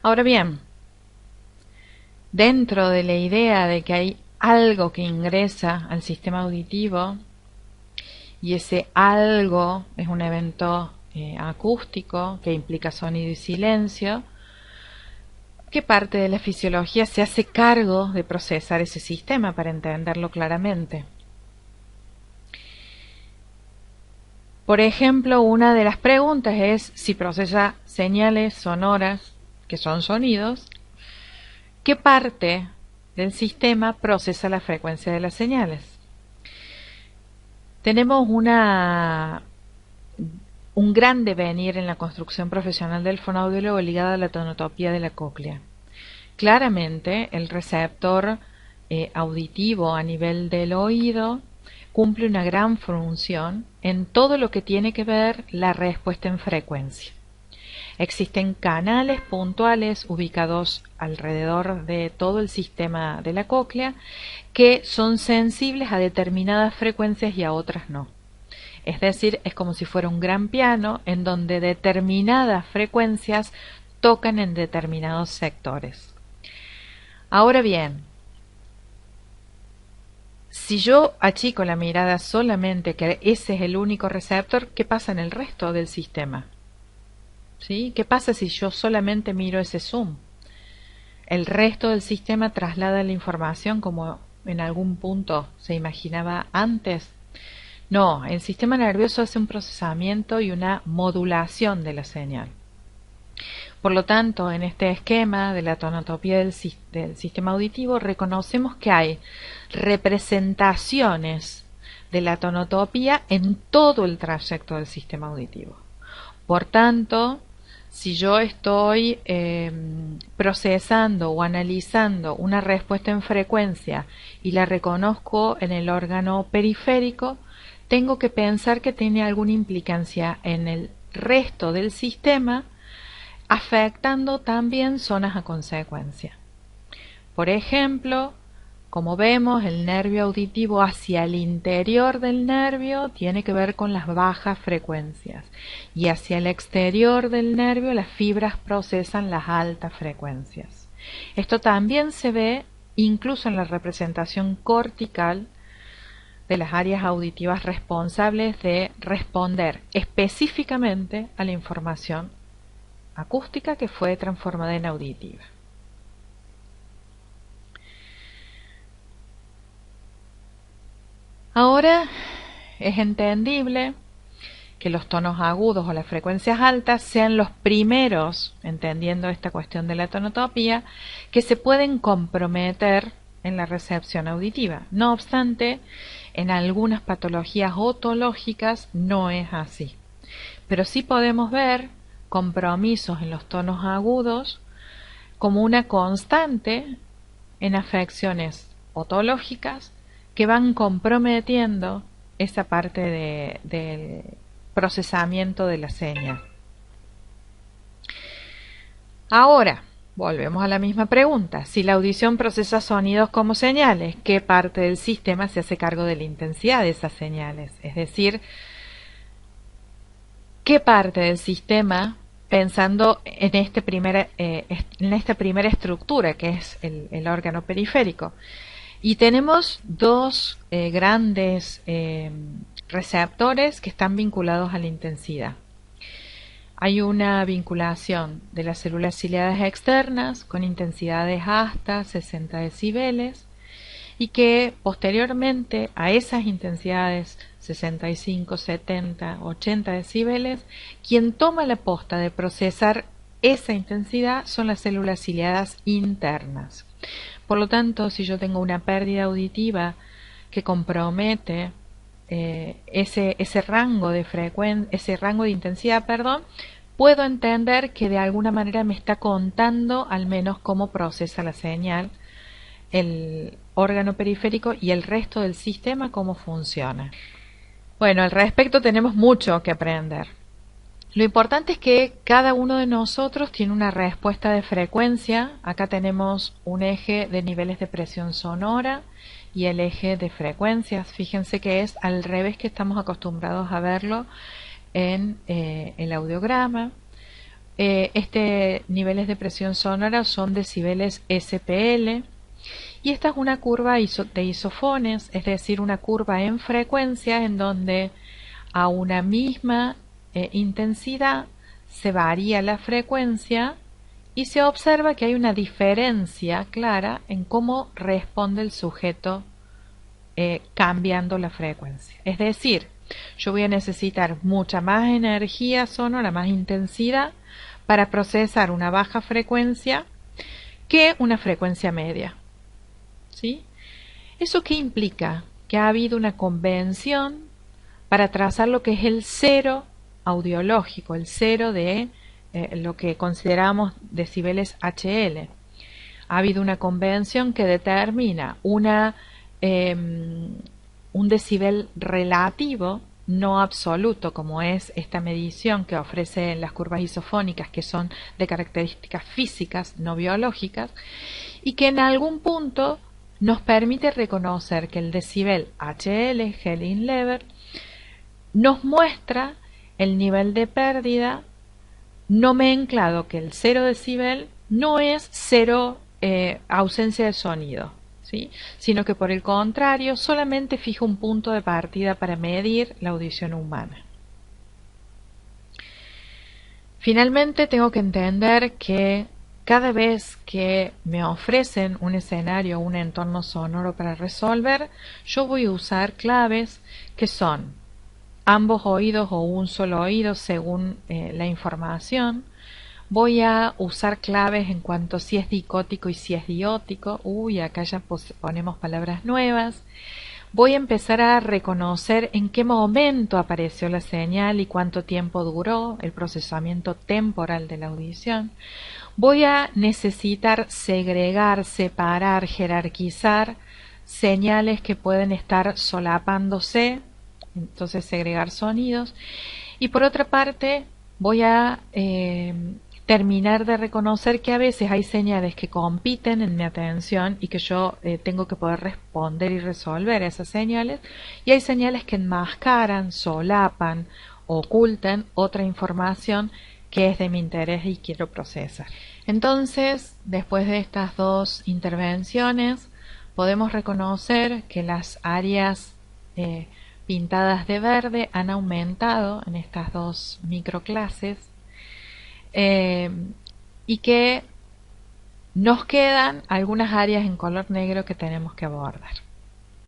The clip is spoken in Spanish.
Ahora bien, dentro de la idea de que hay algo que ingresa al sistema auditivo y ese algo es un evento acústico que implica sonido y silencio, ¿qué parte de la fisiología se hace cargo de procesar ese sistema para entenderlo claramente? Por ejemplo, una de las preguntas es si procesa señales sonoras, que son sonidos, ¿qué parte del sistema procesa la frecuencia de las señales? Tenemos un gran devenir en la construcción profesional del fonoaudiólogo ligado a la tonotopía de la cóclea. Claramente, el receptor auditivo a nivel del oído cumple una gran función en todo lo que tiene que ver la respuesta en frecuencia. Existen canales puntuales ubicados alrededor de todo el sistema de la cóclea que son sensibles a determinadas frecuencias y a otras no. Es decir, es como si fuera un gran piano en donde determinadas frecuencias tocan en determinados sectores. Ahora bien, si yo achico la mirada solamente que ese es el único receptor, ¿qué pasa en el resto del sistema? ¿Sí? ¿Qué pasa si yo solamente miro ese zoom? El resto del sistema traslada la información como en algún punto se imaginaba antes. No, el sistema nervioso hace un procesamiento y una modulación de la señal. Por lo tanto, en este esquema de la tonotopía del sistema auditivo reconocemos que hay representaciones de la tonotopía en todo el trayecto del sistema auditivo. Por tanto, si yo estoy procesando o analizando una respuesta en frecuencia y la reconozco en el órgano periférico, tengo que pensar que tiene alguna implicancia en el resto del sistema, afectando también zonas a consecuencia. Por ejemplo, como vemos, el nervio auditivo hacia el interior del nervio tiene que ver con las bajas frecuencias y hacia el exterior del nervio las fibras procesan las altas frecuencias. Esto también se ve incluso en la representación cortical de las áreas auditivas responsables de responder específicamente a la información acústica que fue transformada en auditiva. Ahora es entendible que los tonos agudos o las frecuencias altas sean los primeros, entendiendo esta cuestión de la tonotopía, que se pueden comprometer en la recepción auditiva. No obstante, en algunas patologías otológicas no es así. Pero sí podemos ver compromisos en los tonos agudos como una constante en afecciones otológicas que van comprometiendo esa parte del procesamiento de la señal. Ahora, volvemos a la misma pregunta. Si la audición procesa sonidos como señales, ¿qué parte del sistema se hace cargo de la intensidad de esas señales? Es decir, ¿qué parte del sistema, pensando en esta primera estructura que es el órgano periférico? Y tenemos dos grandes receptores que están vinculados a la intensidad. Hay una vinculación de las células ciliadas externas con intensidades hasta 60 decibeles y que posteriormente a esas intensidades 65, 70, 80 decibeles, quien toma la posta de procesar esa intensidad son las células ciliadas internas. Por lo tanto, si yo tengo una pérdida auditiva que compromete ese rango de intensidad, puedo entender que de alguna manera me está contando al menos cómo procesa la señal el órgano periférico y el resto del sistema cómo funciona. Bueno, al respecto tenemos mucho que aprender. Lo importante es que cada uno de nosotros tiene una respuesta de frecuencia. Acá tenemos un eje de niveles de presión sonora y el eje de frecuencias. Fíjense que es al revés que estamos acostumbrados a verlo en el audiograma. Niveles de presión sonora son decibeles SPL, y esta es una curva de isofones, es decir, una curva en frecuencia en donde a una misma intensidad se varía la frecuencia y se observa que hay una diferencia clara en cómo responde el sujeto cambiando la frecuencia. Es decir, yo voy a necesitar mucha más energía sonora, más intensidad, para procesar una baja frecuencia que una frecuencia media. ¿Sí? ¿Eso qué implica? Que ha habido una convención para trazar lo que es el cero audiológico, el cero de lo que consideramos decibeles HL. Ha habido una convención que determina un decibel relativo, no absoluto, como es esta medición que ofrecen las curvas isofónicas, que son de características físicas, no biológicas, y que en algún punto nos permite reconocer que el decibel HL, Helling-Lever, nos muestra el nivel de pérdida nomenclado, que el 0 decibel no es cero ausencia de sonido, ¿sí? Sino que por el contrario solamente fija un punto de partida para medir la audición humana. Finalmente tengo que entender que cada vez que me ofrecen un escenario o un entorno sonoro para resolver, yo voy a usar claves que son ambos oídos o un solo oído según la información. Voy a usar claves en cuanto a si es dicótico y si es diótico. Acá ya ponemos palabras nuevas. Voy a empezar a reconocer en qué momento apareció la señal y cuánto tiempo duró el procesamiento temporal de la audición. Voy a necesitar segregar, separar, jerarquizar señales que pueden estar solapándose, entonces segregar sonidos. Y por otra parte, voy a terminar de reconocer que a veces hay señales que compiten en mi atención y que yo tengo que poder responder y resolver esas señales, y hay señales que enmascaran, solapan, ocultan otra información que es de mi interés y quiero procesar. Entonces, después de estas dos intervenciones, podemos reconocer que las áreas pintadas de verde han aumentado en estas dos microclases, y que nos quedan algunas áreas en color negro que tenemos que abordar.